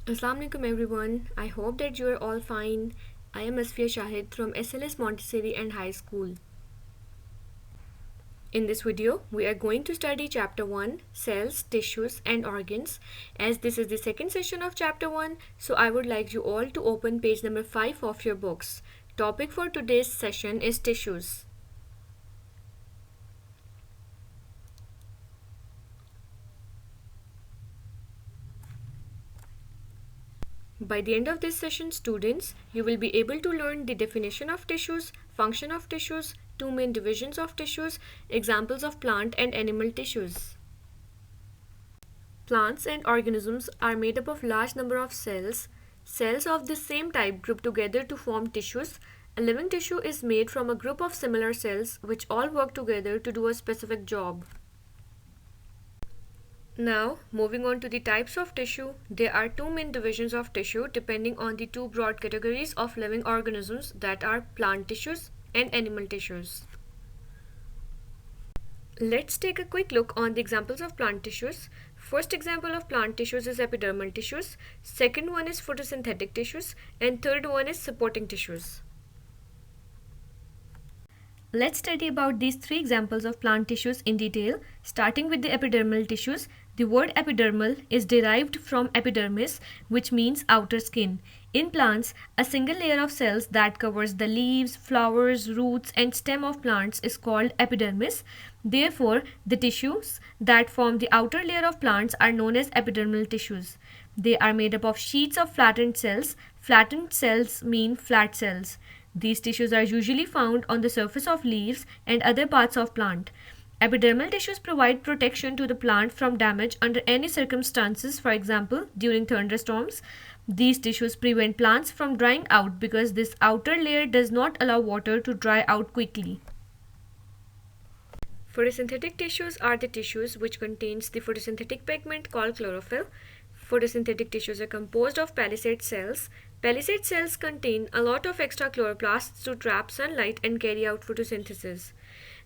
Assalamu alaikum everyone. I hope that you are all fine. I am Asfia Shahid from SLS Montessori and High School. In this video, we are going to study Chapter 1, Cells, Tissues and Organs. As this is the second session of Chapter 1, so I would like you all to open page number 5 of your books. Topic for today's session is tissues. By the end of this session, students, you will be able to learn the definition of tissues, function of tissues, two main divisions of tissues, examples of plant and animal tissues. Plants and organisms are made up of large number of cells. Cells of the same type group together to form tissues. A living tissue is made from a group of similar cells which all work together to do a specific job. Now, moving on to the types of tissue, there are two main divisions of tissue depending on the two broad categories of living organisms, that are plant tissues and animal tissues. Let's take a quick look on the examples of plant tissues. First example of plant tissues is epidermal tissues, second one is photosynthetic tissues, and third one is supporting tissues. Let's study about these three examples of plant tissues in detail, starting with the epidermal tissues. The word epidermal is derived from epidermis, which means outer skin. In plants, a single layer of cells that covers the leaves, flowers, roots, and stem of plants is called epidermis. Therefore, the tissues that form the outer layer of plants are known as epidermal tissues. They are made up of sheets of flattened cells. Flattened cells mean flat cells. These tissues are usually found on the surface of leaves and other parts of plant. Epidermal tissues provide protection to the plant from damage under any circumstances, for example, during thunderstorms. These tissues prevent plants from drying out because this outer layer does not allow water to dry out quickly. Photosynthetic tissues are the tissues which contains the photosynthetic pigment called chlorophyll. Photosynthetic tissues are composed of palisade cells. Palisade cells contain a lot of extra chloroplasts to trap sunlight and carry out photosynthesis.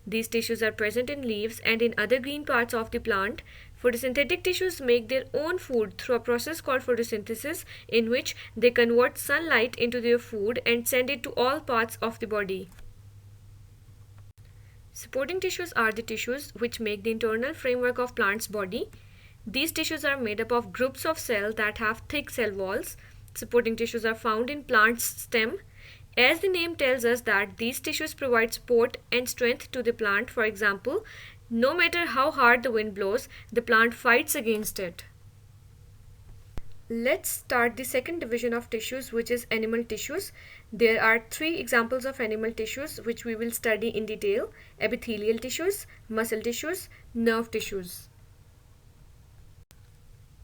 These tissues are present in leaves and in other green parts of the plant. Photosynthetic tissues make their own food through a process called photosynthesis, in which they convert sunlight into their food and send it to all parts of the body. Supporting tissues are the tissues which make the internal framework of plant's body. These tissues are made up of groups of cells that have thick cell walls. Supporting tissues are found in plant's stem. As the name tells us that these tissues provide support and strength to the plant. For example, no matter how hard the wind blows, the plant fights against it. Let's start the second division of tissues, which is animal tissues. There are three examples of animal tissues which we will study in detail: epithelial tissues, muscle tissues, nerve tissues.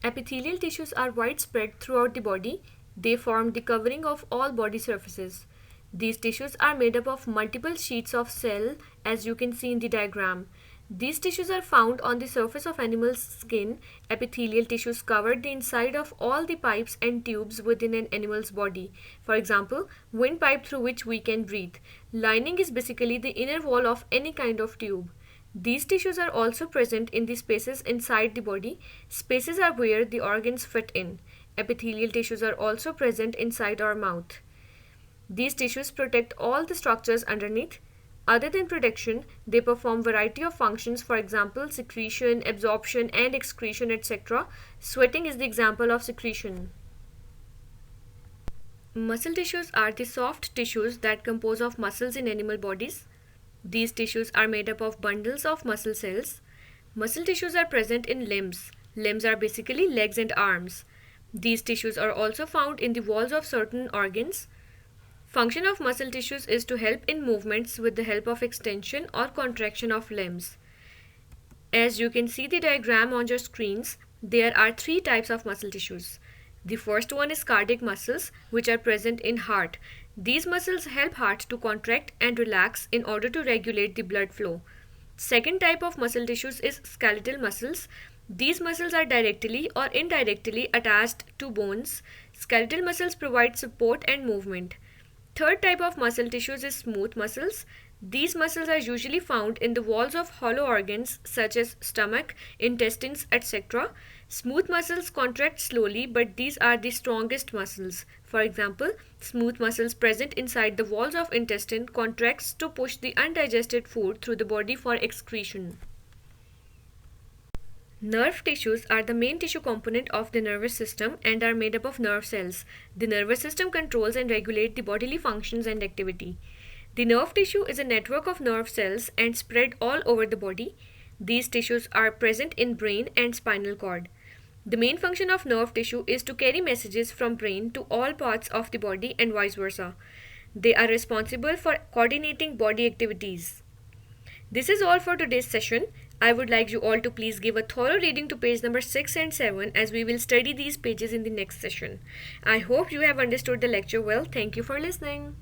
Epithelial tissues are widespread throughout the body. They form the covering of all body surfaces. These tissues are made up of multiple sheets of cell, as you can see in the diagram. These tissues are found on the surface of animals' skin. Epithelial tissues cover the inside of all the pipes and tubes within an animal's body. For example, windpipe through which we can breathe. Lining is basically the inner wall of any kind of tube. These tissues are also present in the spaces inside the body. Spaces are where the organs fit in. Epithelial tissues are also present inside our mouth. These tissues protect all the structures underneath. Other than protection, they perform variety of functions, for example, secretion, absorption and excretion, etc. Sweating is the example of secretion. Muscle tissues are the soft tissues that compose of muscles in animal bodies. These tissues are made up of bundles of muscle cells. Muscle tissues are present in limbs. Limbs are basically legs and arms. These tissues are also found in the walls of certain organs. Function of muscle tissues is to help in movements with the help of extension or contraction of limbs. As you can see the diagram on your screens, there are three types of muscle tissues. The first one is cardiac muscles, which are present in heart. These muscles help heart to contract and relax in order to regulate the blood flow. Second type of muscle tissues is skeletal muscles. These muscles are directly or indirectly attached to bones. Skeletal muscles provide support and movement. Third type of muscle tissues is smooth muscles. These muscles are usually found in the walls of hollow organs such as stomach, intestines, etc. Smooth muscles contract slowly, but these are the strongest muscles. For example, smooth muscles present inside the walls of intestine contracts to push the undigested food through the body for excretion. Nerve tissues are the main tissue component of the nervous system and are made up of nerve cells. The nervous system controls and regulates the bodily functions and activity. The nerve tissue is a network of nerve cells and spread all over the body. These tissues are present in brain and spinal cord. The main function of nerve tissue is to carry messages from brain to all parts of the body and vice versa. They are responsible for coordinating body activities. This is all for today's session. I would like you all to please give a thorough reading to page number 6 and 7 as we will study these pages in the next session. I hope you have understood the lecture well. Thank you for listening.